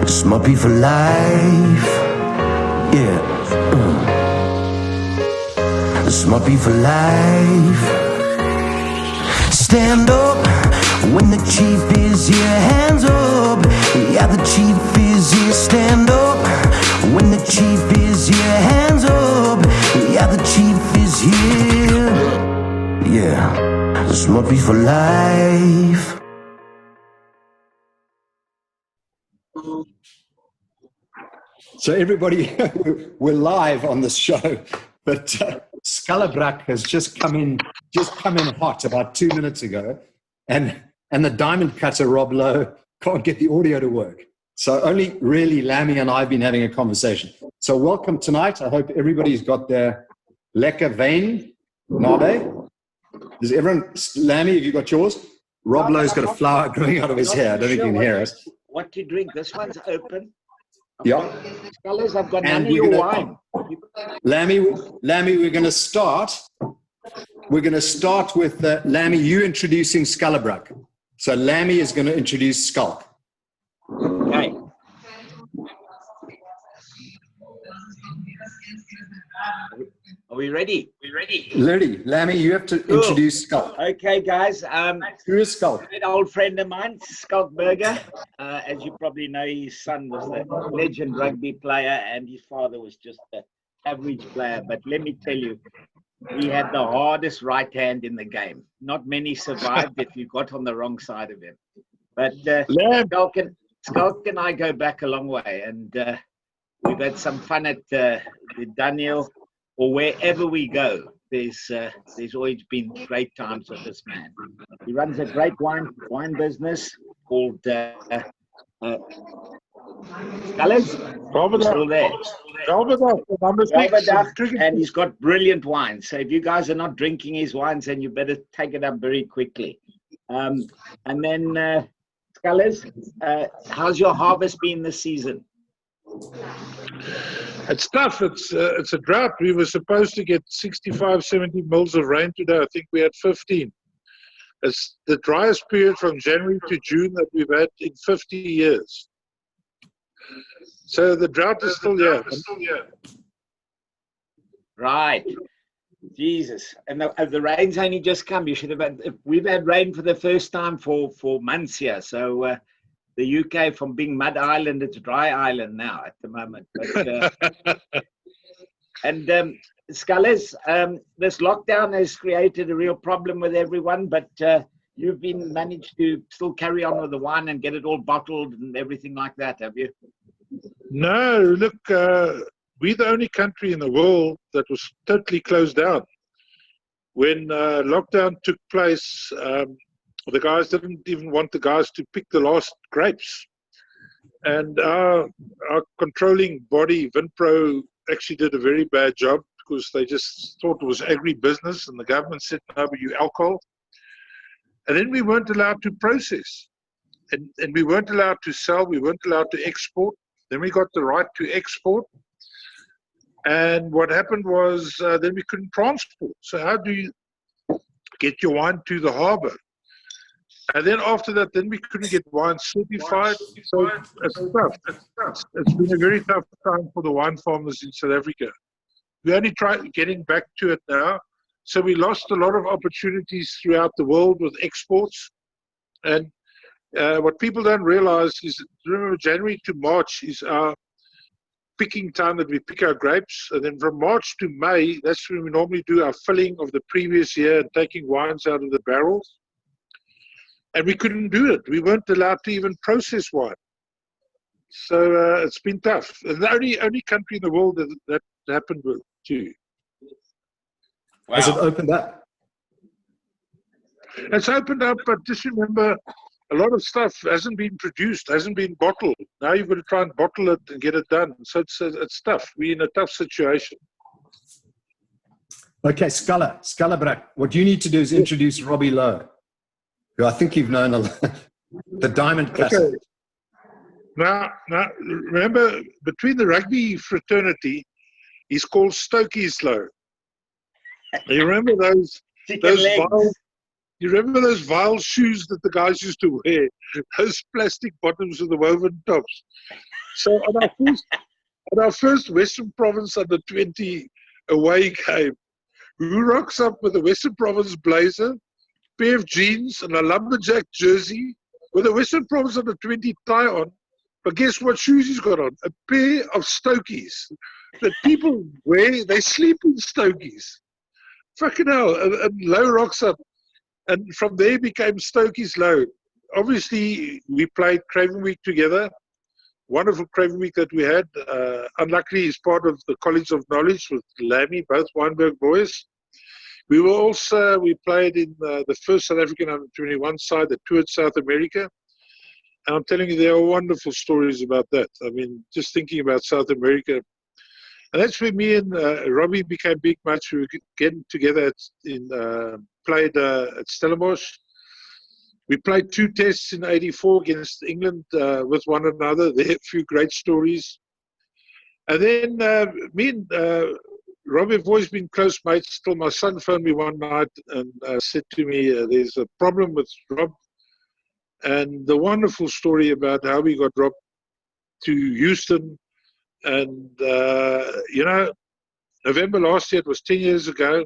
This might be for life. Yeah. This might be for life. Stand up when the chief is here. Hands up. Yeah, the chief is here. Stand up when the chief is here. Hands up. Yeah, the chief is here. Yeah, this might be for life. So everybody, we're live on this show, but Schalk has just come in hot about 2 minutes ago, and the diamond cutter Rob Louw can't get the audio to work. So only really Lammy and I have been having a conversation. So welcome tonight. I hope everybody's got their lekker wyn, nabe. Does everyone, Lammy, have you got yours? Rob Louw's got a flower growing out of his hair. I don't think you can hear us. What to drink? This one's open. Yeah. Fellas, I've got none of your wine. Lammy, we're going to start. We're going to start with Lammy, you introducing Schalk. So Lammy is going to introduce Schalk. Okay. Are we ready? Ready. Lammy, you have to introduce Schalk. Okay, guys. Who is Schalk? An old friend of mine, Schalk. As you probably know, his son was a legend rugby player and his father was just an average player. But let me tell you, he had the hardest right hand in the game. Not many survived if you got on the wrong side of him. But Schalk and I go back a long way, and we've had some fun at Daniel or wherever we go. There's always been great times with this man. He runs a great wine business called Allan. Still there. And he's got brilliant wine. So if you guys are not drinking his wines, then you better take it up very quickly. And then, Scholars, how's your harvest been this season? It's tough. It's a drought. We were supposed to get 65, 70 mils of rain today. I think we had 15. It's the driest period from January to June that we've had in 50 years. So the drought is still here. Right. Jesus. And the rain's only just come. You should have had, we've had rain for the first time for months here. So the UK, from being mud island, it's dry island now at the moment. But, and Scholars, this lockdown has created a real problem with everyone, but you've been managed to still carry on with the wine and get it all bottled and everything like that, have you? No, look, we're the only country in the world that was totally closed down. When lockdown took place, the guys didn't even want the guys to pick the last grapes. And our controlling body, Vinpro, actually did a very bad job because they just thought it was agribusiness, and the government said, no, but you alcohol. And then we weren't allowed to process. And we weren't allowed to sell, we weren't allowed to export. Then we got the right to export. And what happened was then we couldn't transport. So how do you get your wine to the harbor? And then after that, then we couldn't get wine certified. So it's tough. It's been a very tough time for the wine farmers in South Africa. We only try getting back to it now. So we lost a lot of opportunities throughout the world with exports. And what people don't realize is, remember, January to March is our picking time that we pick our grapes. And then from March to May, that's when we normally do our filling of the previous year and taking wines out of the barrels. And we couldn't do it. We weren't allowed to even process wine. So it's been tough. And the only country in the world that happened with too. Wow. Has it opened up? It's opened up, but just remember, a lot of stuff hasn't been produced, hasn't been bottled. Now you've got to try and bottle it and get it done. So it's tough. We're in a tough situation. Okay, Schalk, what you need to do is introduce Robbie Louw, who I think you've known a lot. The Diamond Classic. Okay. Now, remember, between the rugby fraternity, he's called Stokey's Louw. You remember those legs. You remember those vile shoes that the guys used to wear? Those plastic bottoms with the woven tops. So on our first Western Province under 20 away game, who rocks up with a Western Province blazer, pair of jeans, and a lumberjack jersey with a Western Province under 20 tie on? But guess what shoes he's got on? A pair of Stokies that people wear. They sleep in Stokies. Fucking hell. And Louw rocks up. And from there became Stokies Louw. Obviously, we played Craven Week together. Wonderful Craven Week that we had. Unluckily, he's part of the College of Knowledge with Lammy, both Weinberg boys. We played in the first South African under-21 side that toured South America. And I'm telling you, there are wonderful stories about that. I mean, just thinking about South America. And that's where me and Robbie became big mates. We were getting together played at Stellenbosch. We played 2 tests in '84 against England with one another. There are a few great stories. And then me and Robbie have always been close mates till my son phoned me one night and said to me, there's a problem with Rob. And the wonderful story about how we got Rob to Houston. And, November last year, it was 10 years ago.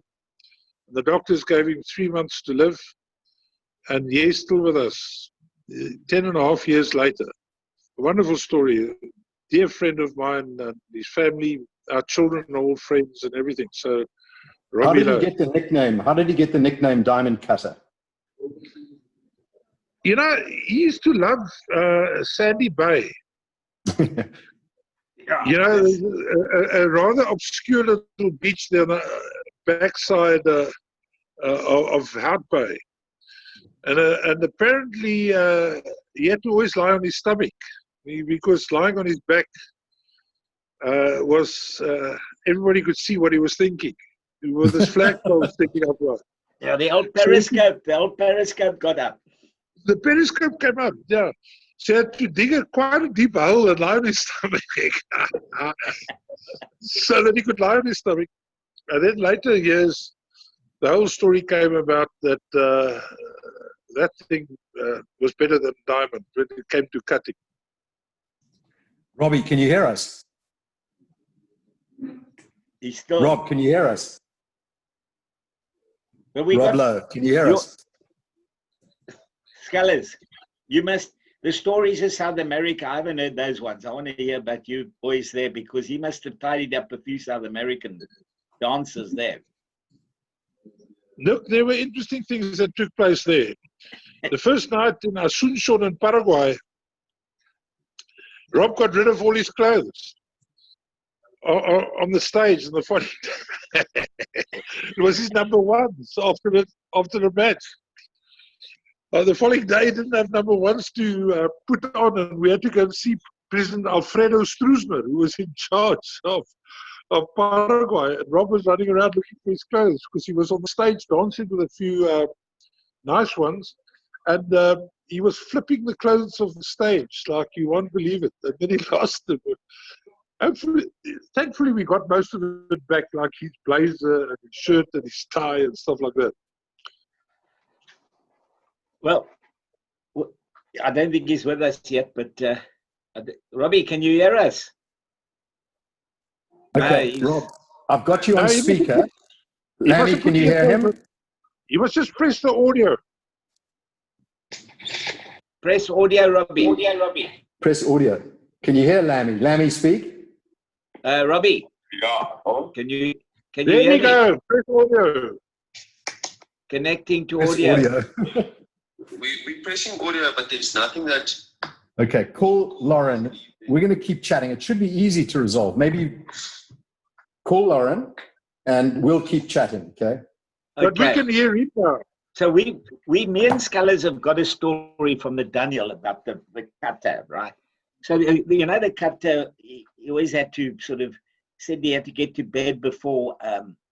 The doctors gave him 3 months to live. And he's still with us 10.5 years later. A wonderful story. A dear friend of mine and his family, our children are all friends and everything. So, Robbie How did Louw. he get the nickname? How did he get the nickname Diamond Cutter? He used to love Sandy Bay. There's a rather obscure little beach there on the backside of Hout Bay. And apparently he had to always lie on his stomach because lying on his back was, everybody could see what he was thinking. With his flagpole sticking upright. Yeah, the old periscope got up. The periscope came up, yeah. So he had to dig quite a deep hole and lie on his stomach so that he could lie on his stomach. And then later years, the whole story came about that that thing was better than diamond when it came to cutting. Robbie, can you hear us? He's still. Rob, can you hear us? Rob Lowe, can you hear us? Scholars, the stories of South America, I haven't heard those ones. I want to hear about you boys there because he must have tidied up a few South American dancers there. Look, there were interesting things that took place there. The first night in Asunción in Paraguay, Rob got rid of all his clothes on the stage in the funny. It was his number ones after the match. The following day, he didn't have number ones to put on, and we had to go and see President Alfredo Stroessner, who was in charge of Paraguay. And Rob was running around looking for his clothes because he was on the stage dancing with a few nice ones. And he was flipping the clothes off the stage like you won't believe it. And then he lost them. Thankfully, we got most of it back, like his blazer and his shirt and his tie and stuff like that. Well, I don't think he's with us yet, but Robbie, can you hear us? Okay, Rob, I've got you on speaker. Lammy, can you hear him? You must just press the audio. Press audio, Robbie. Press audio. Can you hear Lammy? Lammy, speak. Robbie. Yeah. Oh. Can you There hear you me? go. Press audio. Connecting to Press audio. We're pressing audio, but there's nothing that. Okay, call Lauren. We're going to keep chatting. It should be easy to resolve. Maybe call Lauren and we'll keep chatting, okay? But we can hear him now. So me and Scholars have got a story from the Daniel about the cutter, right? So, the cutter, he always had to said he had to get to bed before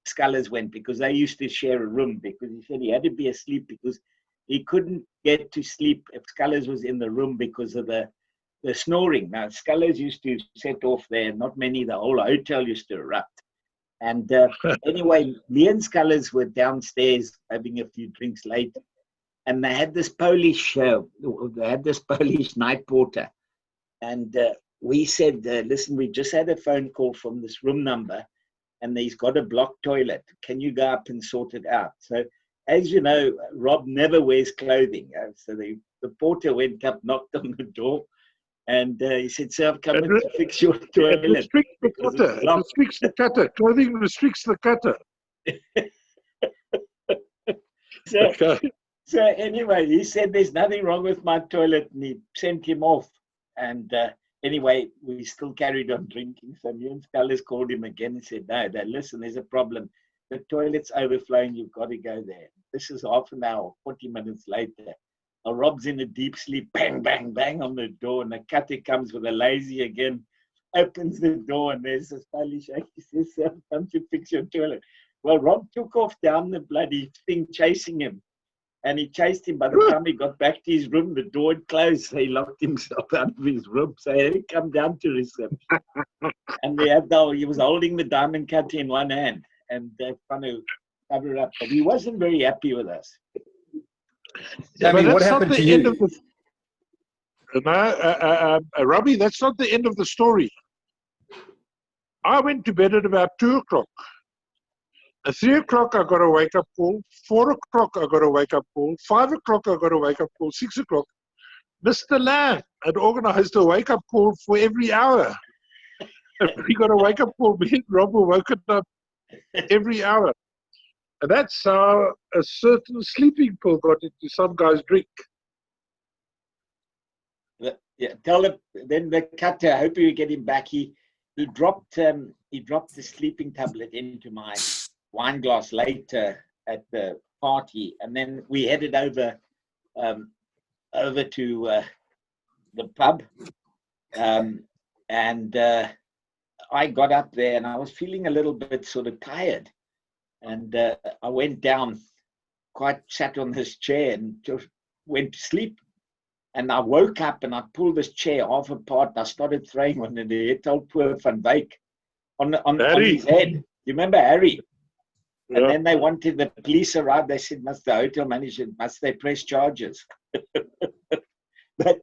Scholars went because they used to share a room because he said he had to be asleep because he couldn't get to sleep if Scholars was in the room because of the snoring. Now, Scholars used to set off there, not many, the whole hotel used to erupt. And anyway, me and Scholars were downstairs having a few drinks late. and they had this Polish night porter, and we said, listen, we just had a phone call from this room number, and he's got a blocked toilet. Can you go up and sort it out? So, as you know, Rob never wears clothing. So the porter went up, knocked on the door, and he said, sir, I've come in to fix your toilet. It restricts the cutter. It restricts the cutter. Clothing restricts the cutter. So anyway, he said there's nothing wrong with my toilet, and he sent him off. And anyway, we still carried on drinking. So me and Scullis called him again and said, no, listen, there's a problem. The toilet's overflowing. You've got to go there. This is half an hour, 40 minutes later. Rob's in a deep sleep. Bang, bang, bang on the door. And the cutter comes with a lazy again, opens the door, and there's this Polish. He says, sir, come to fix your toilet. Well, Rob took off down the bloody thing, chasing him. And he chased him. By the time he got back to his room, the door had closed. So he locked himself out of his room. So he had to come down to reception. And he was holding the diamond cutter in one hand and trying to cover it up. But he wasn't very happy with us. Sammy, what happened to you? Robbie, that's not the end of the story. I went to bed at about 2 o'clock. At 3 o'clock, I got a wake-up call. 4 o'clock, I got a wake-up call. 5 o'clock, I got a wake-up call. 6 o'clock, Mr. Lamb had organized a wake-up call for every hour. We got a wake-up call. Me and Rob were woken up every hour. And that's how a certain sleeping pill got into some guy's drink. Yeah, tell him. Then the cutter. I hope you get him back. He dropped the sleeping tablet into my wine glass later at the party, and then we headed over to the pub, and I got up there, and I was feeling a little bit sort of tired, and I went down, sat on this chair, and just went to sleep. And I woke up and I pulled this chair half apart. And I started throwing one in the head, old poor Van Wyk on his head. You remember Harry? Yeah. And then they wanted the police arrived. They said, must the hotel manager, must they press charges? But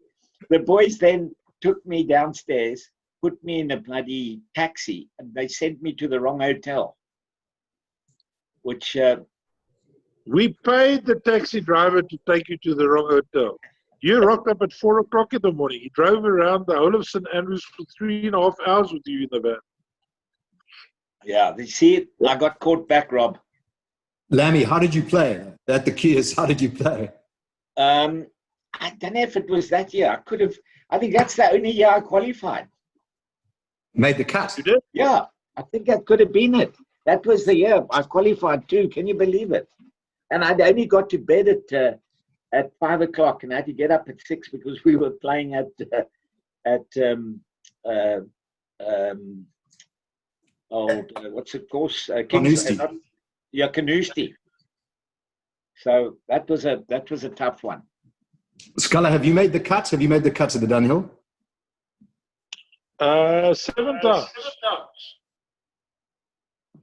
the boys then took me downstairs, put me in a bloody taxi, and they sent me to the wrong hotel, which... we paid the taxi driver to take you to the wrong hotel. You rocked up at 4 o'clock in the morning. He drove around the whole of St. Andrews for 3.5 hours with you in the van. Yeah, you see, I got caught back, Rob. Lammy, how did you play? At the Keys, how did you play? I don't know if it was that year. I think that's the only year I qualified. Made the cut. You did? Yeah, I think that could have been it. That was the year I qualified too. Can you believe it? And I'd only got to bed at 5 o'clock, and I had to get up at 6 because we were playing at what's it called? Carnoustie. Carnoustie. So that was a tough one. Sculler, have you made the cut? Have you made the cut to the Dunhill? 7 times.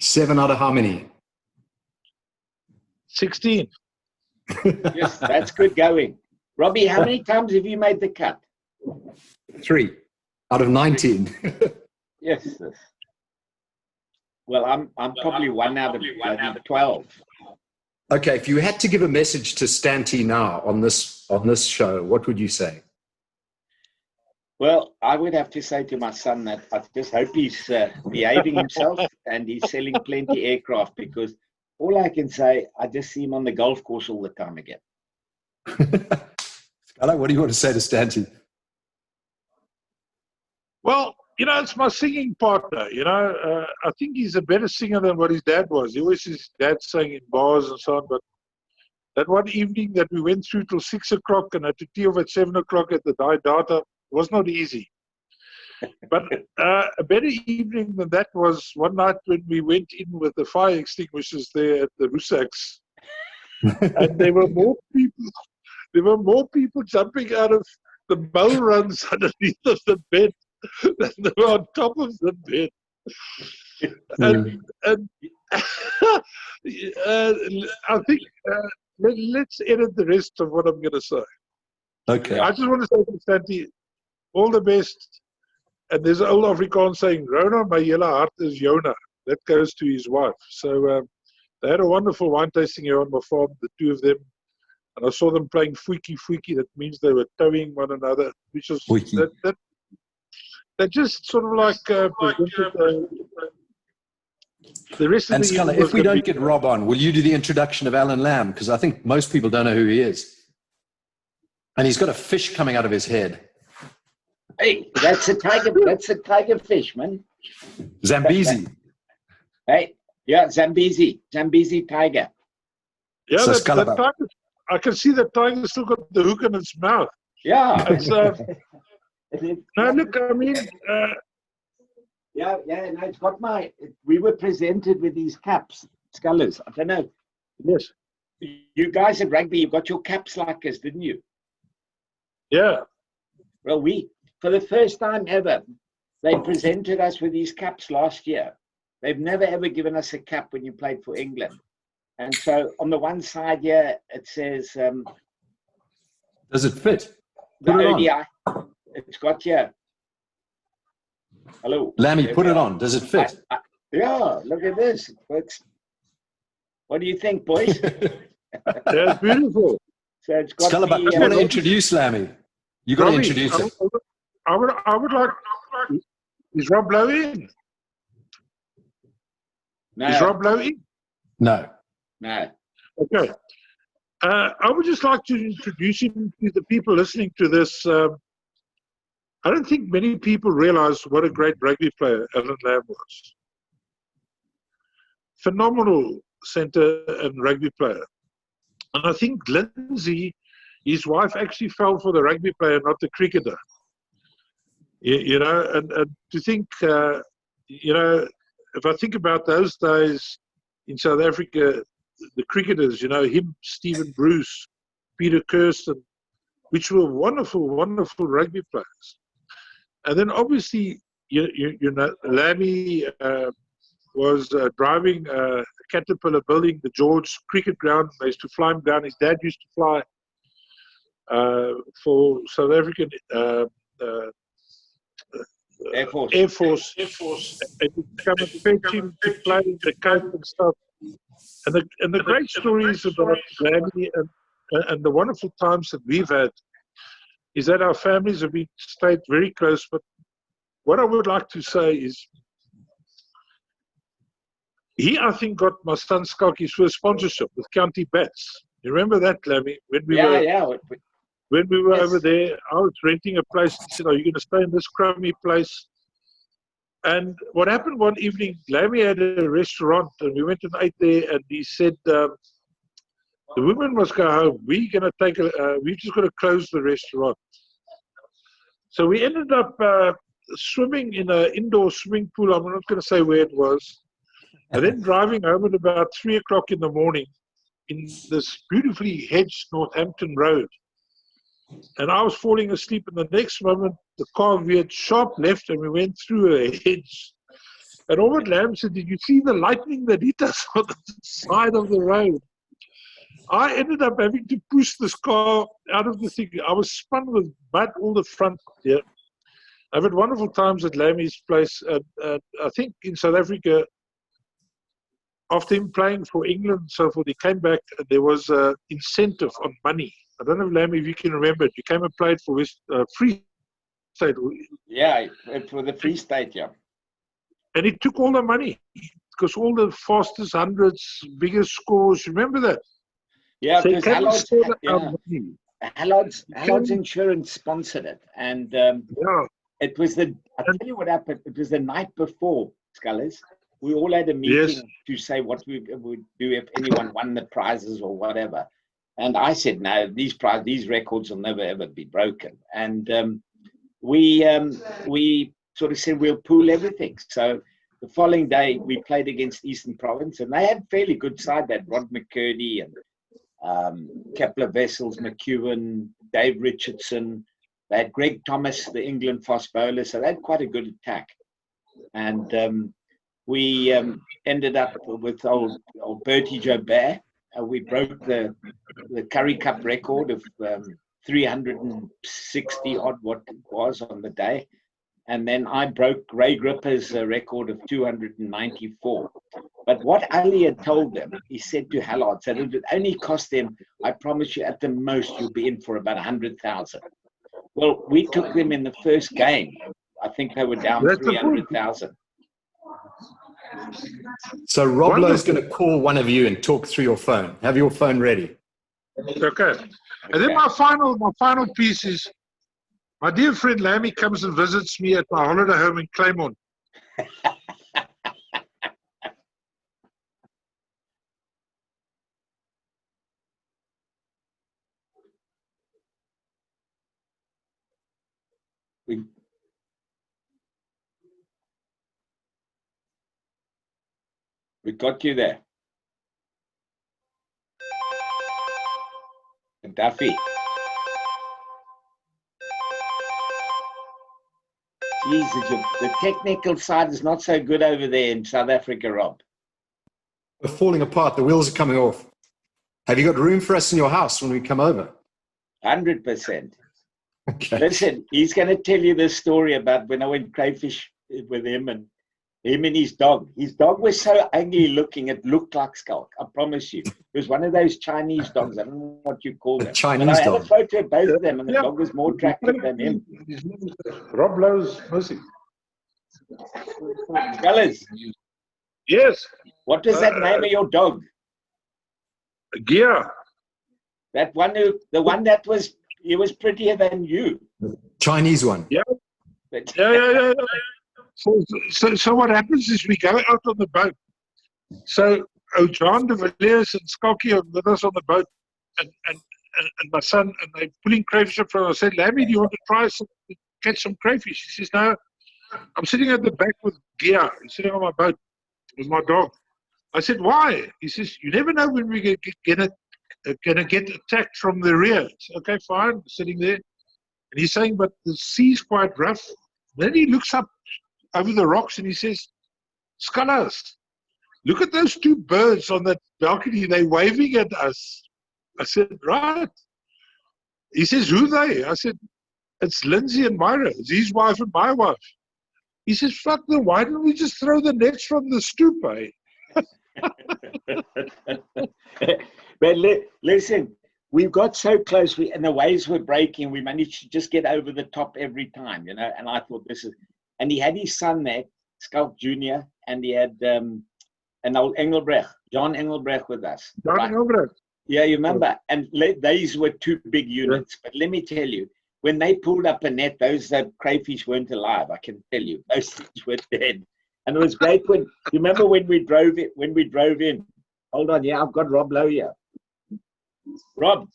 7 out of how many? 16. Yes, that's good going. Robbie, how many times have you made the cut? 3 out of 19. Yes. Well, I'm probably 1 out of 12. Okay, if you had to give a message to Stanty now on this show, what would you say? Well, I would have to say to my son that I just hope he's behaving himself and he's selling plenty aircraft, because all I can say, I just see him on the golf course all the time again. Sculler, what do you want to say to Stanty? Well, it's my singing partner. I think he's a better singer than what his dad was. He always his dad sang in bars and so on. But that one evening that we went through till 6 o'clock and had to tee off at 7 o'clock at the Data was not easy. But a better evening than that was one night when we went in with the fire extinguishers there at the Rusaks. And there were more people jumping out of the bowl runs underneath of the bed than they were on top of the bed. And I think let's edit the rest of what I'm going to say. Okay. I just want to say to Santi, all the best. And there's an old Afrikaans saying, Rona, my hele hart is Jona. That goes to his wife. So they had a wonderful wine tasting here on my farm, the two of them. And I saw them playing fuiki fuiki. That means they were towing one another, which was that just sort of like presented the rest of And the Scala, evening. if we don't get Rob on, will you do the introduction of Allan Lamb? Because I think most people don't know who he is. And he's got a fish coming out of his head. Hey, that's a tiger. That's a tiger fish, man. Zambezi. Hey, yeah, Zambezi tiger. Yeah, So that Scala, tiger, I can see that tiger still got the hook in its mouth. Yeah. It's, no, look, I mean, yeah, no, it's got we were presented with these caps, Scholars. I don't know. yes, You guys at rugby, you got your caps like us, didn't you? yeah. Well, for the first time ever, they presented us with these caps last year. They've never ever given us a cap when you played for England. And so on the one side here, it says... does it fit? the Put it ODI. on. It's got here. Hello. Lammy, put it on. Does it fit? Yeah, look at this. What do you think, boys? That's beautiful. So it's got Scala, but you want to introduce Lammy. You got to Robbie, introduce him. I would like. Is Rob Louw in? Is Rob Louw in? No. No. Okay. I would just like to introduce him to the people listening to this. I don't think many people realize what a great rugby player Allan Lamb was. Phenomenal centre and rugby player. And I think Lindsay, his wife, actually fell for the rugby player, not the cricketer. You know, and to think, you know, if I think about those days in South Africa, the cricketers, you know, him, Stephen Bruce, Peter Kirsten, which were wonderful, wonderful rugby players. And then obviously, you know, Lammy was driving a Caterpillar building the George cricket ground. They used to fly him down. His dad used to fly for South African Air Force. And he come and fetch him to play in the Cape and stuff. And the great stories about Lammy and the wonderful times that we've had is that our families have stayed very close. But what I would like to say is, he, I think, got my son Schalk his first sponsorship with County Bats. You remember that, Lammy? When we were Yes. over there, I was renting a place. He said, "Are you going to stay in this crummy place?" And what happened one evening, Lammy had a restaurant, and we went and ate there. And he said, "The women must go home. We're going to we're just going to close the restaurant." So we ended up swimming in an indoor swimming pool. I'm not going to say where it was. And then driving home at about 3 o'clock in the morning in this beautifully hedged Northampton Road. And I was falling asleep, and the next moment the car veered sharp left and we went through a hedge. And Albert Lamb said, "Did you see the lightning that hit us on the side of the road?" I ended up having to push this car out of the thing. I was spun with mud all the front here. I've had wonderful times at Lammy's place. And I think in South Africa, after him playing for England and so forth, he came back and there was an incentive on money. I don't know, Lammy, if you can remember it. You came and played for Free State. Yeah, for the Free State, yeah. And he took all the money because all the fastest hundreds, biggest scores, remember that? Yeah, So he because came and scored our money. Hallard's Insurance sponsored it. And Yeah. it was I'll tell you what happened. It was the night before, Scholars. We all had a meeting to say what we would do if anyone won the prizes or whatever. And I said, no, these records will never, ever be broken. And we sort of said, we'll pool everything. So the following day, we played against Eastern Province, and they had a fairly good side. They had Rod McCurdy and Kepler Wessels, McEwen, Dave Richardson. They had Greg Thomas, the England fast bowler. So they had quite a good attack. And we ended up with old Bertie Jobert, we broke the Curry Cup record of 360 odd what it was on the day. And then I broke Ray Gripper's record of 294. But what Ali had told them, he said to Hallard, that it would only cost them, I promise you, at the most, you'll be in for about 100,000. Well, we took them in the first game. I think they were down 300,000. So Rob Louw's going to call one of you and talk through your phone. Have your phone ready. Okay. And then my final piece is, my dear friend Lammy comes and visits me at my holiday home in Claymont. We got you there. Duffy. Jesus, the technical side is not so good over there in South Africa, Rob. We're falling apart. The wheels are coming off. Have you got room for us in your house when we come over? 100%. Okay. Listen, he's going to tell you this story about when I went crayfish with him and his dog. His dog was so ugly looking, it looked like Schalk. I promise you. It was one of those Chinese dogs. I don't know what you call them. Chinese dog. I had a dog. photo of both of them, and the dog was more attractive than him. Rob Louw's missing. Fellas, Yes. what was that name of your dog? Gia. That one the one that was, he was prettier than you. Chinese one. Yeah. But, Yeah. So what happens is we go out on the boat. So John de Villiers and Schalky are with us on the boat, and my son, and they're pulling crayfish up from. I said, Lammy, do you want to catch some crayfish? He says, no, I'm sitting at the back with Gia. He's sitting on my boat with my dog. I said, why? He says, you never know when we're going to get attacked from the rear. Said, okay, fine, sitting there. And he's saying, but the sea's quite rough. Then he looks up over the rocks and he says, Scholars, look at those two birds on that balcony. They're waving at us. I said, right. He says, who they? I said, it's Lindsay and Myra. It's his wife and my wife. He says, fuck them. Why didn't we just throw the nets from the stoop, eh? But listen, we got so close, and the waves were breaking. We managed to just get over the top every time, you know. And I thought, this is, and he had his son there, Schalk Jr., and he had an old Engelbrecht, John Engelbrecht, with us. John Engelbrecht. Yeah, you remember? And these were two big units. But let me tell you, when they pulled up a net, those crayfish weren't alive. I can tell you, those things were dead. And it was great when you remember when we drove in. Hold on, yeah, I've got Rob Louw here. Robbie.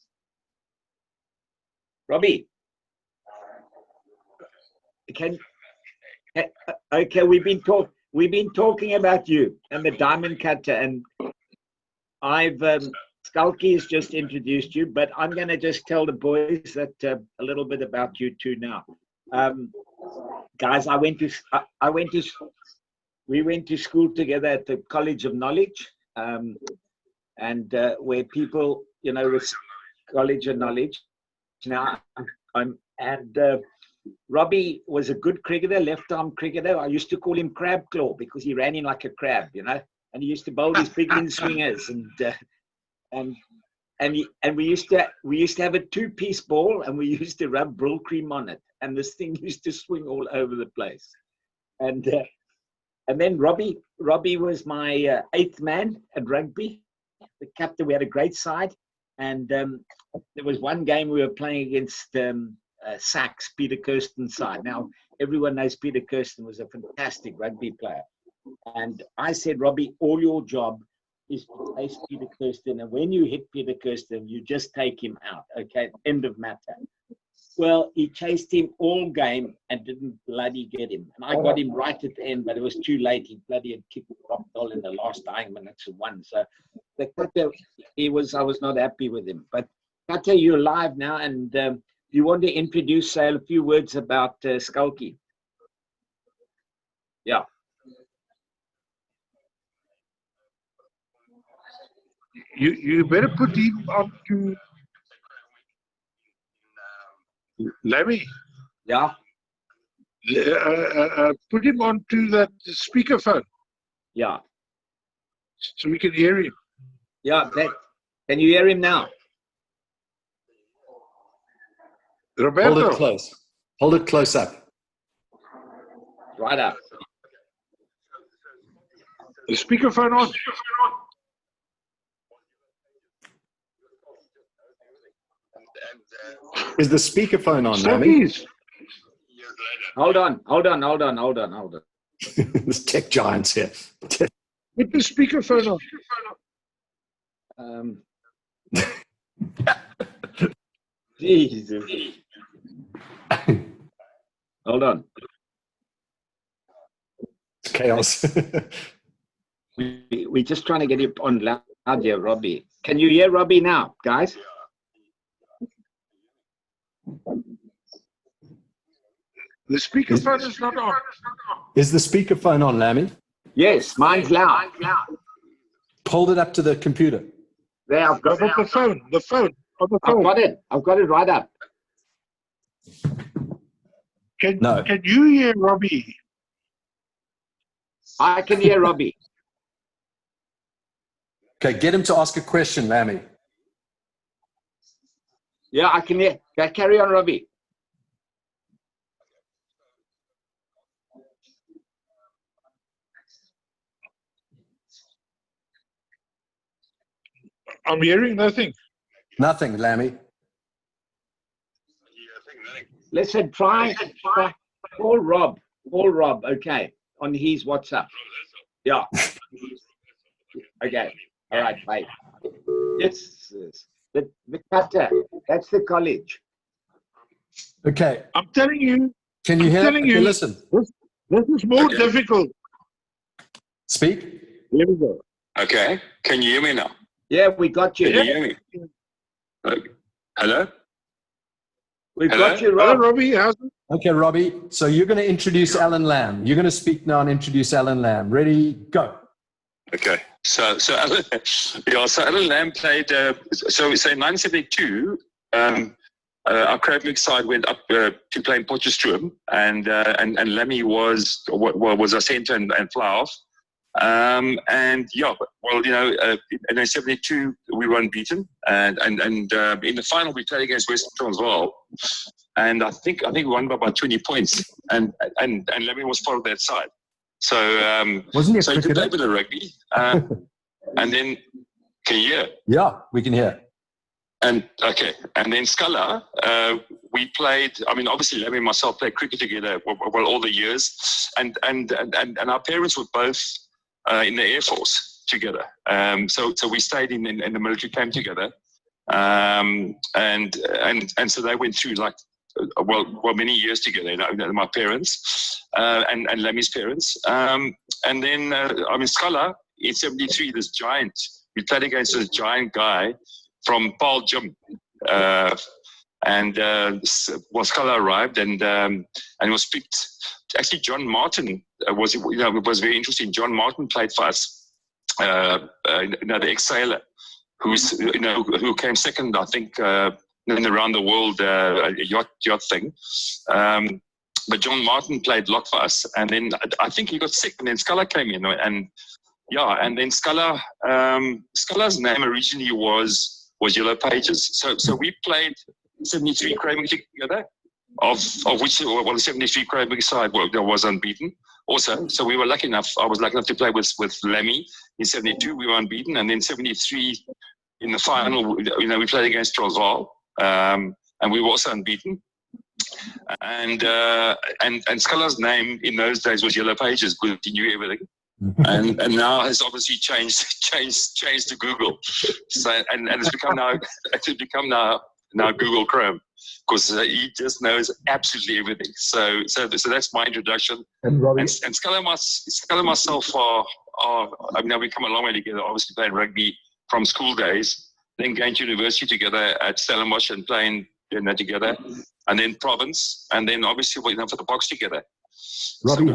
Okay, we've been talking about you and the diamond cutter, and I've Schalky has just introduced you, but I'm going to just tell the boys that a little bit about you two now. Guys, we went to school together at the College of Knowledge, and where people, you know, with College of Knowledge. Now, Robbie was a good cricketer, left-arm cricketer. I used to call him Crab Claw because he ran in like a crab, you know, and he used to bowl these big in-swingers, and we used to have a two-piece ball, and we used to rub brill cream on it, and this thing used to swing all over the place. And then Robbie was my eighth man at rugby, the captain. We had a great side, and there was one game we were playing against Sachs, Peter Kirsten's side. Now everyone knows Peter Kirsten was a fantastic rugby player, and I said, Robbie, all your job is to chase Peter Kirsten, and when you hit Peter Kirsten, you just take him out. Okay, end of matter. Well, he chased him all game and didn't bloody get him. And I got him right at the end, but it was too late. He bloody had kicked the rock doll in the last dying minutes and won. So the cutter, I was not happy with him. But Cutter, you're live now, and do you want to introduce a few words about Schalky? Yeah. You better put him onto Lammy. Yeah. Put him onto that speakerphone Yeah. so we can hear him. Yeah. Can you hear him now? Hold Roberto, it close. Hold it close up. Right up. the speakerphone on. Is the speakerphone on, Lammy? Stockies. Hold on. There's tech giants here. Put the speakerphone on. Jesus. Hold on. It's chaos. We're just trying to get it on loud here, Robbie. Can you hear Robbie now, guys? The speakerphone is not on. Is the speakerphone on, Lammy? Yes, mine's loud. Hold it up to the computer. There, I've got The phone on the phone. I've got it right up. No. Can you hear Robbie? I can hear Robbie. Okay, get him to ask a question, Lammy. Yeah, I can hear. Okay, carry on, Robbie. I'm hearing nothing. Nothing, Lammy. Listen, try call Rob. Call Rob, okay, on his WhatsApp. Yeah. Okay. All right, bye. Yes. The cutter. That's the college. Okay. I'm telling you. Can you hear? telling Okay, you. listen. This is more difficult. Speak. Here we go. Okay. Can you hear me now? Yeah, we got you. Can you hear me? Okay. Hello? We've Hello? got you, Hello, Rob. Robbie. How's it? Okay, Robbie. So you're going to introduce Allan Lamb. You're going to speak now and introduce Allan Lamb. Ready? Go. Okay. So Allan, so Allan Lamb played, so in 1972, our Kravenberg side went up to play in Potchefstroom, and Lemmy was a centre and fly off. And yeah, well, in 72 we were unbeaten, and in the final we played against Western Transvaal, and I think we won by about 20 points, and Lemmy was part of that side. So Wasn't he a so he could play cricketer? a bit of rugby, and then can you hear? Yeah, we can hear. And okay, and then Scala, we played. I mean, obviously, Lemmy and myself played cricket together well all the years, and our parents were both in the Air Force together. So we stayed in the military camp together, and so they went through like many years together. My parents and Lemmy's parents, and then I mean Scala in '73. This giant. We played against this giant guy from Paul Jim, and Scala arrived, and it was picked. Actually, John Martin was very interesting. John Martin played for us, the ex-sailor, who came second, I think, in around the world yacht thing. But John Martin played lock for us, and then I think he got sick, and then Scala came in, and then Scala's name originally was Yellow Pages. So we played 73 Kravenberg together, of which the 73 Kravenberg side was unbeaten also. So we were lucky enough. I was lucky enough to play with Lemmy in 72. We were unbeaten, and then 73 in the final. We played against Transvaal, and we were also unbeaten. And Scala's name in those days was Yellow Pages because he knew everything. and now has obviously changed to Google. So and it's become now Google Chrome, because he just knows absolutely everything. So that's my introduction. And Scala and myself are I mean, we come a long way together. Obviously playing rugby from school days, then going to university together at Stellenbosch and playing together, and then province, and then obviously we for the box together. Robbie,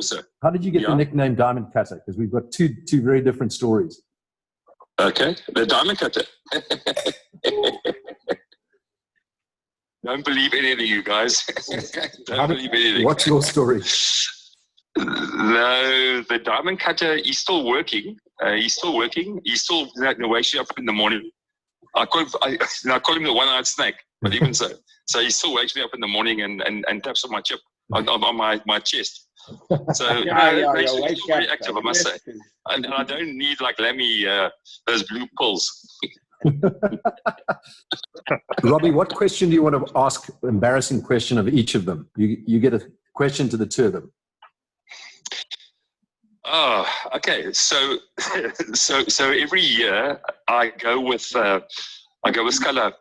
So how did you get Yeah. the nickname Diamond Cutter? Because we've got two very different stories. Okay, the diamond cutter. Don't believe anything, you guys. Don't believe anything. What's your story? No, the diamond cutter, he's still working. He's still wakes you up in the morning. I call him the one-eyed snake, but even so. So he still wakes me up in the morning and taps on my chip, on my chest. So it makes me feel very active, I must say. And I don't need, like Lemmy, those blue pills. Robbie, what question do you want to ask? Embarrassing question of each of them. You get a question to the two of them. Oh, okay. So every year I go with Schalk,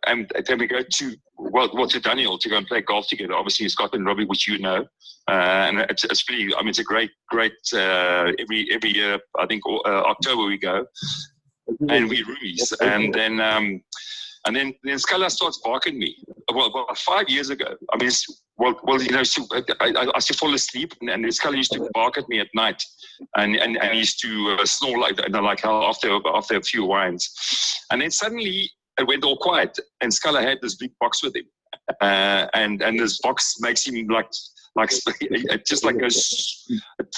and then we go to Daniel to go and play golf together. Obviously in Scotland, Robbie, which you know, and it's really, I mean, it's a great. Every year, I think October we go, and we roomies, and then Schalk starts barking me. Well, about 5 years ago. I mean, I used to fall asleep, and Schalk used to bark at me at night, and he used to snore like hell after a few wines, and then suddenly it went all quiet, and Schalk had this big box with him, and this box makes him like it just like goes.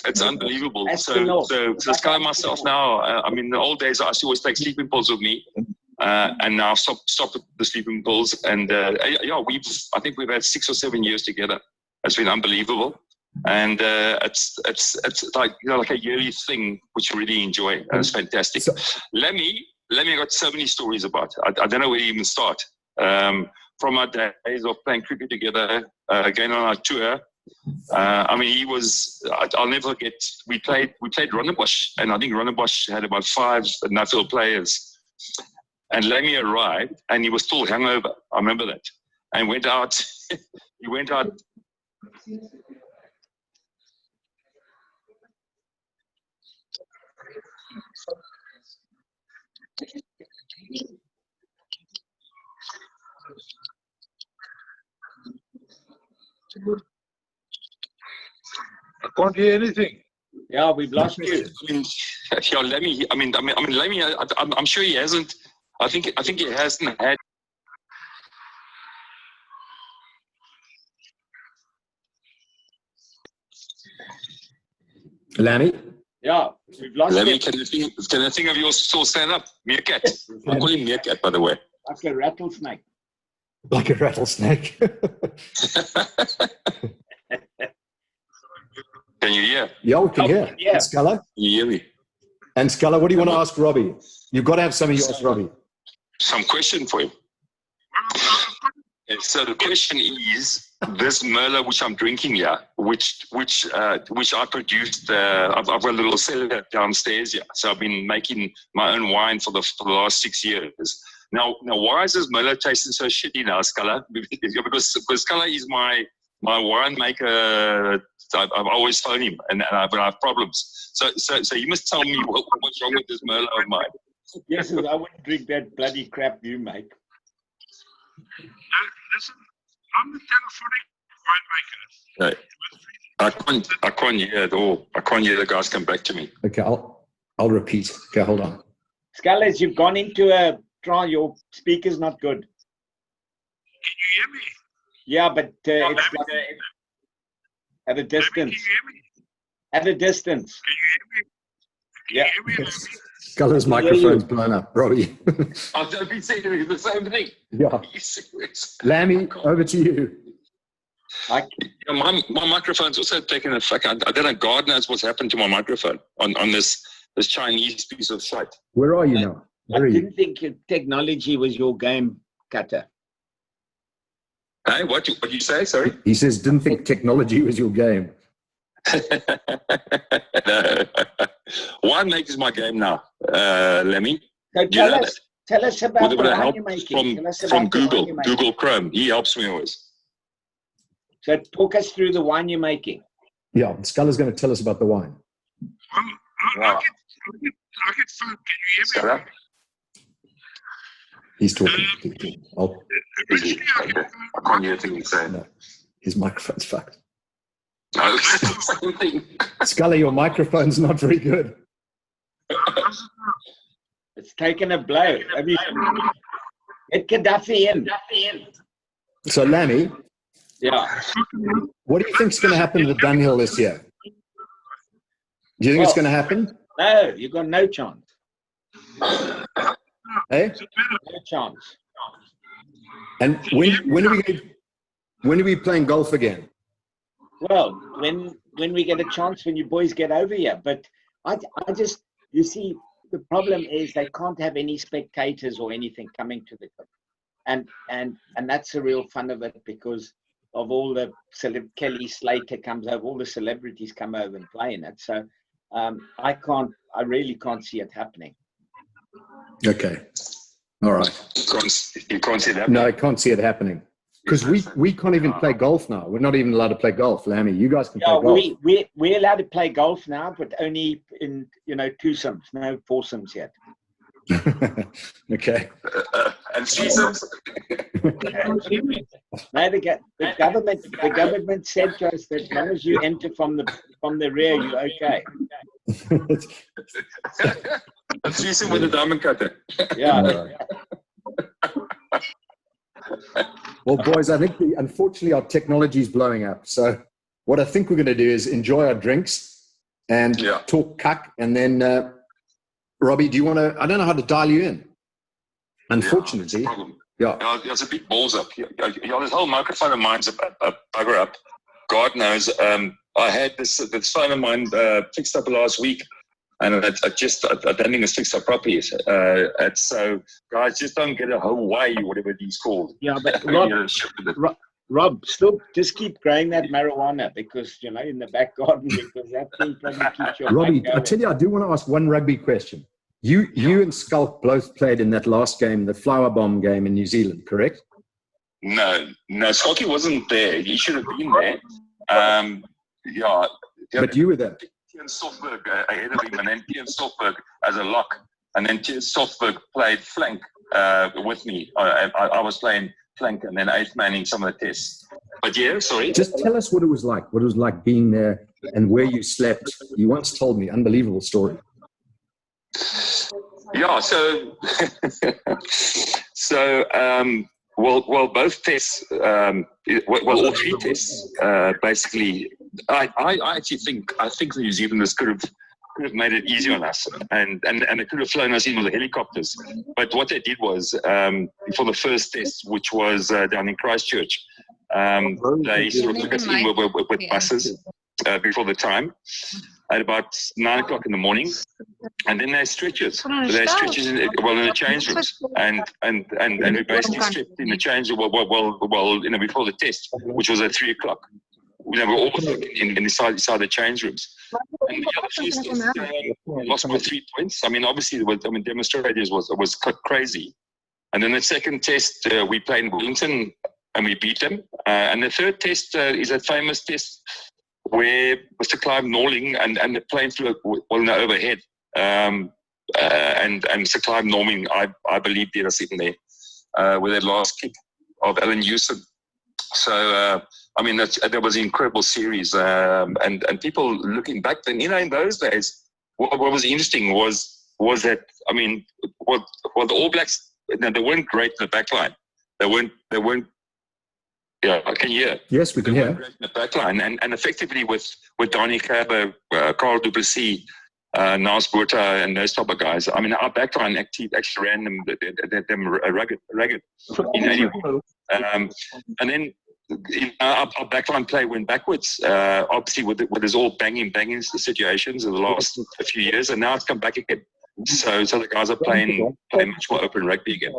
It's unbelievable. So Schalk and myself now. I mean, in the old days I used to always take sleeping pills with me. And now I've stopped with the sleeping pills, and I think we've had 6 or 7 years together. It's been unbelievable, and it's like like a yearly thing which I really enjoy, and it's fantastic. Lemmy, I got so many stories about. I don't know where to even start. From our days of playing cricket together, going on our tour. I mean, he was. I'll never forget. We played Rondebosch, and I think Rondebosch had about 5 Nuffield players. And Lemmy arrived, and he was still hungover. I remember that. And went out. He went out. I can't hear anything. Yeah, we've lost you. Lemmy. I mean, Lemmy. I'm sure he hasn't. I think he hasn't had. Lemmy? Yeah, we've lost Lemmy, you. can a thing of yours still stand up? Meerkat. I call him Meerkat, by the way. Like a rattlesnake. Like a rattlesnake. Can you hear? Yeah, we can hear. Yeah. Schalk? Can you hear me? And Schalk, what do you want to ask Robbie? You've got to have something you ask Robbie. Some question for him. So the question is, this Merlot which I'm drinking here, which I produced, I've got a little cellar downstairs here. So I've been making my own wine for the last 6 years. Now, why is this Merlot tasting so shitty now, Schalk? Because Schalk is my winemaker. I always phone him, and I have problems. So you must tell me what's wrong with this Merlot of mine. Yes, I wouldn't drink that bloody crap you make. Listen, I'm the telephonic winemaker. I can't hear at all. I can't hear the guys come back to me. Okay, I'll repeat. Okay, hold on. Schalk, you've gone into a trial. Your speaker's not good. Can you hear me? Yeah, but it's like at a distance. Can you hear me? At a distance. Can you hear me? Can you hear me, Lemmy? Schalk's microphone's blown up. Robbie. I've been saying the same thing. Yeah. Lemmy, over to you. My microphone's also taking a fuck. I don't know. God knows what's happened to my microphone on this Chinese piece of shit. Where are you now? Where are I you? didn't think technology was your game, Cutter. Hey, what you say? Sorry. He says, didn't think technology was your game. No. Winemaking is my game now, Lemmy. So tell us about With a bit the of wine help you're making. from Google Chrome. He helps me always. So talk us through the wine you're making. Yeah, Schalk is going to tell us about the wine. I get phone. Can you hear me? He's talking. Originally, I can't hear a thing he's saying. No, his microphone's fucked. No, same thing. Schalk, your microphone's not very good. It's taken a blow. Have you get Gaddafi in? So, Lammy, Yeah. what do you think's going to happen to the Dunhill this year? Do you think it's going to happen? No, you got no chance. Eh? No chance. And when are we playing golf again? Well, when we get a chance, when you boys get over here. But I just, you see, the problem is they can't have any spectators or anything coming to the club. And that's the real fun of it, because of all the Kelly Slater comes over, all the celebrities come over and play in it. So I really can't see it happening. Okay. All right. You can't see that. No, I can't see it happening. Because we can't even play golf now. We're not even allowed to play golf, Lammy. You guys can play golf. We're allowed to play golf now, but only in twosomes, no foursomes yet. Okay. And threesomes. No, the government said to us that as long as you enter from the rear, you're okay. A threesome with a diamond cutter. Yeah. Well, boys, I think unfortunately our technology is blowing up. So what I think we're going to do is enjoy our drinks and talk cuck. And then, Robbie, do you want to? I don't know how to dial you in. Unfortunately, there's a big balls up. This whole microphone of mine's a bugger up. God knows. I had this phone of mine fixed up last week, and I don't think it's fixed up properly. And so, guys, just don't get a Hawaii, whatever these called. Yeah, but Rob, still just keep growing that marijuana, because in the back garden, because that thing probably keeps your Robbie, I tell you, I do want to ask one rugby question. You and Schalk both played in that last game, the flower bomb game in New Zealand, correct? No, Schalky wasn't there. He should have been there. But you were there. Tian Stoffberg ahead of him, and then Tian Stoffberg as a lock, and then Tian Stoffberg played flank with me. I was playing flank and then eighth manning some of the tests. But sorry. Just tell us what it was like. What it was like being there and where you slept. You once told me, unbelievable story. Yeah, so both tests, all three tests, basically, I actually think the New Zealanders could have made it easier on us, and they could have flown us in with the helicopters. But what they did was, for the first test, which was down in Christchurch, they sort of took us in with buses before the time, at about 9 o'clock in the morning, and then there's stretchers. There's stretchers in the change rooms, and we basically stripped in the change room before the test, which was at 3 o'clock. We're all inside the change rooms. And the other first test, lost by 3 points. I mean, obviously, demonstrators was crazy. And then the second test, we played in Wellington and we beat them. And the third test is that famous test where Mr. Clive Norling and the plane flew overhead. And Mr. Clive Norling, I believe, did us in there with that last kick of Allan Houston. So, that was an incredible series. And people looking back then, in those days, what was interesting was that, the All Blacks, they weren't great in the back line. They weren't. Yeah, can you hear? Yes, we can hear. In the back line, and effectively with Donnie Kerber, Carl Duplessis, Niles Botha, and those type of guys. Our back line actually ran them ragged in 81. And then our backline play went backwards, obviously with this all banging situations in the last few years, and now it's come back again. So the guys are playing much more open rugby again.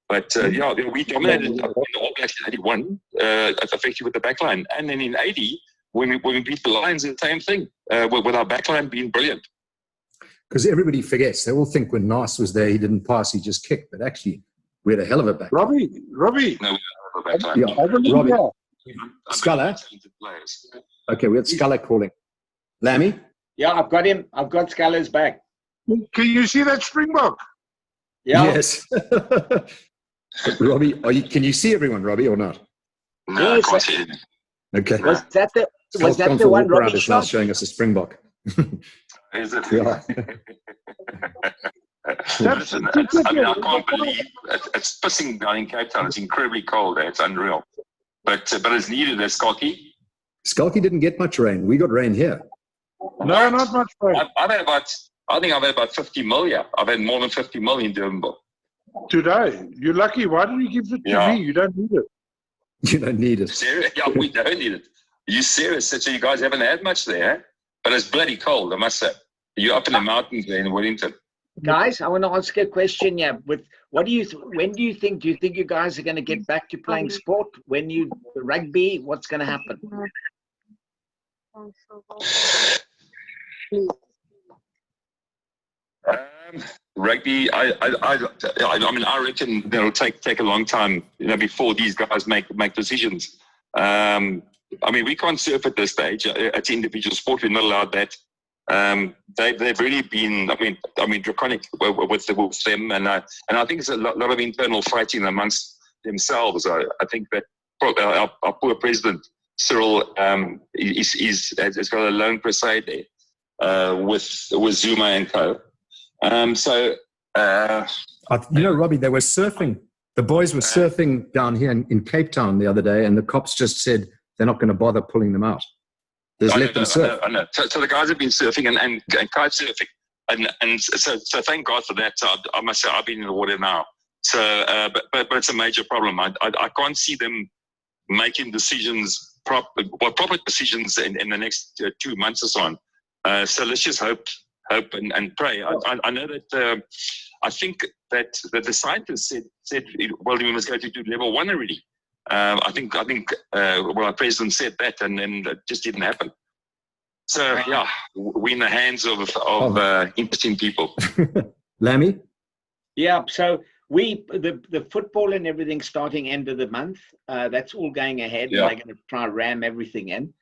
But we dominated the All Blacks in 81, effectively with the backline, and then in 80 when we beat the Lions, the same thing with our backline being brilliant. Because everybody forgets, they all think when Nice was there, he didn't pass, he just kicked. But actually, we had a hell of a backline. Robbie. No, we have a backline. Yeah, Robbie. Sculler. Okay, we had Sculler calling. Lammy? Yeah, I've got him. I've got Sculler's back. Can you see that Springbok? Yeah. Yes. Robbie, can you see everyone, Robbie, or not? No, I can't see it. Okay. Was that the one Robbie is now showing us a Springbok. Is it? Yeah. Listen, I mean, I can't believe it's pissing down in Cape Town. It's incredibly cold there. It's unreal. But it's needed there, Schalky. Schalky didn't get much rain. We got rain here. No, not much rain. I've had I think I've had about 50 million. I've had more than 50 million in Durban. Today, you're lucky. Why didn't you give it to me? You don't need it. You don't need it. Serious? Yeah, we don't need it. Are you serious? So you guys haven't had much there, eh? But it's bloody cold, I must say. You're up in the mountains there in Wellington. Guys, I want to ask a question. Yeah, with when do you think you guys are going to get back to playing sport? Rugby? What's going to happen? Rugby, I mean, I reckon it'll take a long time, before these guys make decisions. I mean, we can't surf at this stage. It's individual sport. We're not allowed that. They've really been, I mean, draconic with them, and I think it's a lot of internal fighting amongst themselves. I think that our poor president Cyril has got a lone crusade there with Zuma and co. Robbie, they were surfing. The boys were surfing down here in Cape Town the other day, and the cops just said they're not going to bother pulling them out. Let them surf. I know. So the guys have been surfing and kite surfing, and so thank God for that. I must say I've been in the water now. So, but it's a major problem. I can't see them making decisions, proper decisions in the next 2 months or so on. So let's just hope and pray. I know that I think that the scientists said well, we must go to level 1 already. I think our president said that, and then it just didn't happen. So yeah, we're in the hands of interesting people. Lammy? Yeah. So the football and everything starting end of the month. That's all going ahead. Yeah. And they're going to try and ram everything in,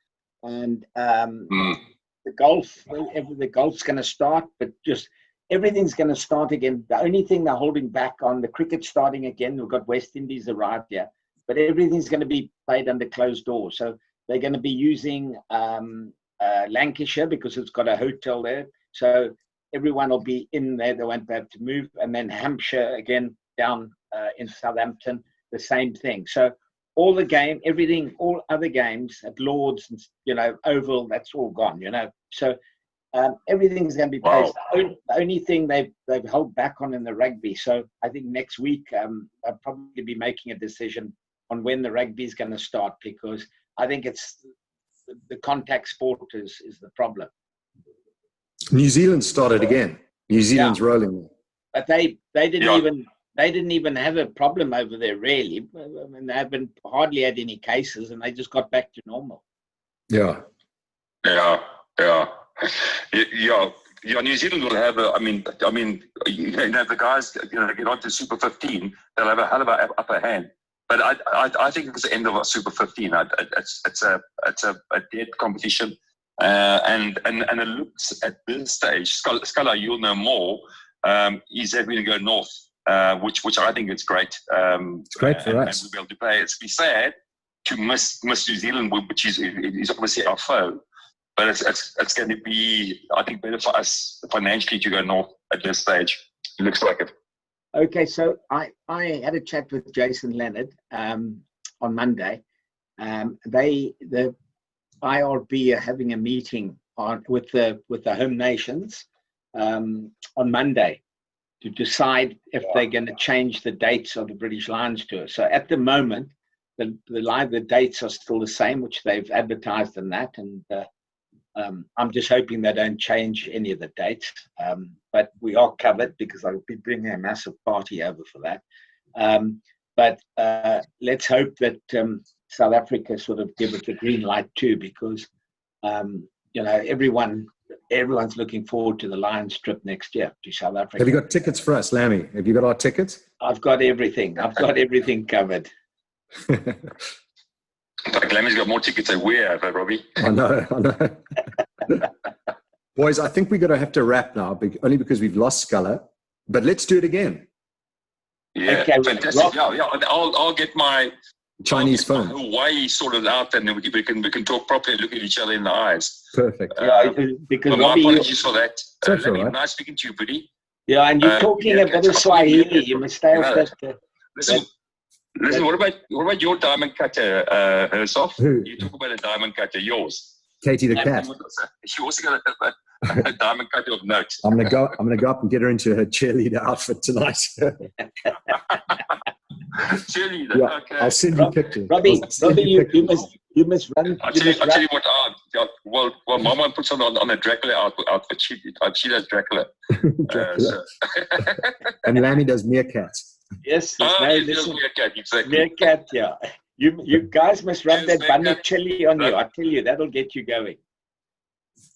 and the golf's going to start, but just everything's going to start again. The only thing they're holding back on the cricket starting again. We've got West Indies arrived here. But everything's going to be played under closed doors. So they're going to be using Lancashire because it's got a hotel there. So everyone will be in there. They won't have to move. And then Hampshire again down in Southampton, the same thing. So all other games at Lords, Oval, that's all gone. So everything's going to be played. Wow. The only thing they've held back on in the rugby. So I think next week I'll probably be making a decision on when the rugby is going to start, because I think it's the contact sport is the problem. New Zealand started again. New Zealand's rolling. But they didn't even have a problem over there really. I mean, they haven't hardly had any cases, and they just got back to normal. Yeah. New Zealand will have the guys get onto Super 15. They'll have a hell of an upper hand. But I think it's the end of a Super 15. It's a dead competition, and it looks at this stage. Scala, you'll know more. Is that going to go north, which I think is great. It's great for us. And we'll be able to play. It's be sad to miss New Zealand, which is obviously our foe. But it's going to be, I think, better for us financially to go north at this stage. It looks like it. Okay, so I had a chat with Jason Leonard on Monday. The IRB are having a meeting with the home nations on Monday to decide if they're going to change the dates of the British Lions tour. So at the moment, the dates are still the same, which they've advertised in that, and I'm just hoping they don't change any of the dates. But we are covered because I'll be bringing a massive party over for that. But let's hope that South Africa sort of give it the green light too, because everyone's looking forward to the Lions trip next year to South Africa. Have you got tickets for us, Lammy? Have you got our tickets? I've got everything. I've got everything covered. In fact, Lammy's got more tickets than we have, Robbie. I know. Boys, I think we're going to have to wrap now, only because we've lost Scala. But let's do it again. Yeah, okay, fantastic. Yeah. I'll get my Chinese phone. Hawaii sorted out, and then we can talk properly and look at each other in the eyes. Perfect. Because my apologies for that. Right. Nice speaking to you, buddy. Yeah, and you're talking a bit of Swahili. You must stay off that. Listen. What about your diamond cutter, Hersoff? Who? You talk about a diamond cutter, yours. Katie the cat. She also got a diamond cutter of note. I'm gonna go up and get her into her cheerleader outfit tonight. Cheerleader. Yeah, Okay. I'll send you pictures. Robbie, you must run. I'll tell you what. Well, Mama puts on a Dracula outfit. She does Dracula. Dracula. And Lammy does meerkat. Yes. Listen, meerkat, exactly. Meerkat, yeah. You guys must rub that bunny chili on you. I tell you, that'll get you going.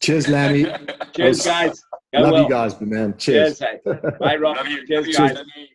Cheers, Lammy. Cheers, guys. Go Love well. you guys, man. Cheers. Cheers. Hey. Bye, Rob. Love you. Cheers, Love you. guys. Love you.